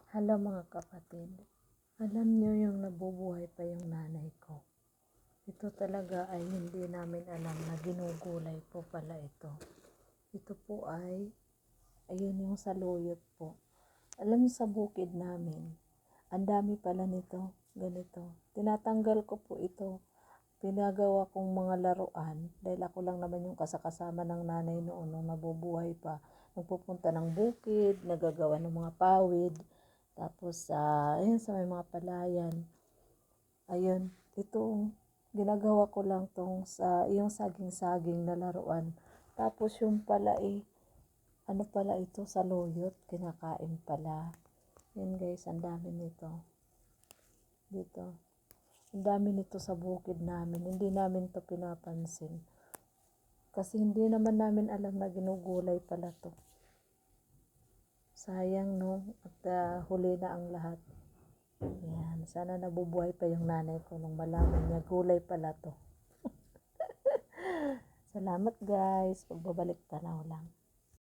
Hala mga kapatid, alam nyo yung nabubuhay pa yung nanay ko. Ito talaga ay hindi namin alam na ginugulay po pala ito. Ito po ay, ayun yung saluyot po. Alam nyo sa bukid namin, ang dami pala nito, ganito. Tinatanggal ko po ito. Pinagawa kong mga laruan dahil ako lang naman yung kasakasama ng nanay noon nung nabubuhay pa. Nagpupunta ng bukid, nagagawa ng mga pawid. Tapos, ayun sa may mga palayan. Ayun, ito, ginagawa ko lang tong sa, yung saging-saging na laruan. Tapos yung pala ano pala ito, saluyot, kinakain pala. Yan guys, ang dami nito. Dito. Ang dami nito sa bukid namin. Hindi namin to pinapansin. Kasi hindi naman namin alam na ginugulay pala to. Sayang no, at huli na ang lahat. Yan, sana nabubuhay pa yung nanay ko nung malaman niya gulay pala to. Salamat guys, pagbabalik tanaw lang.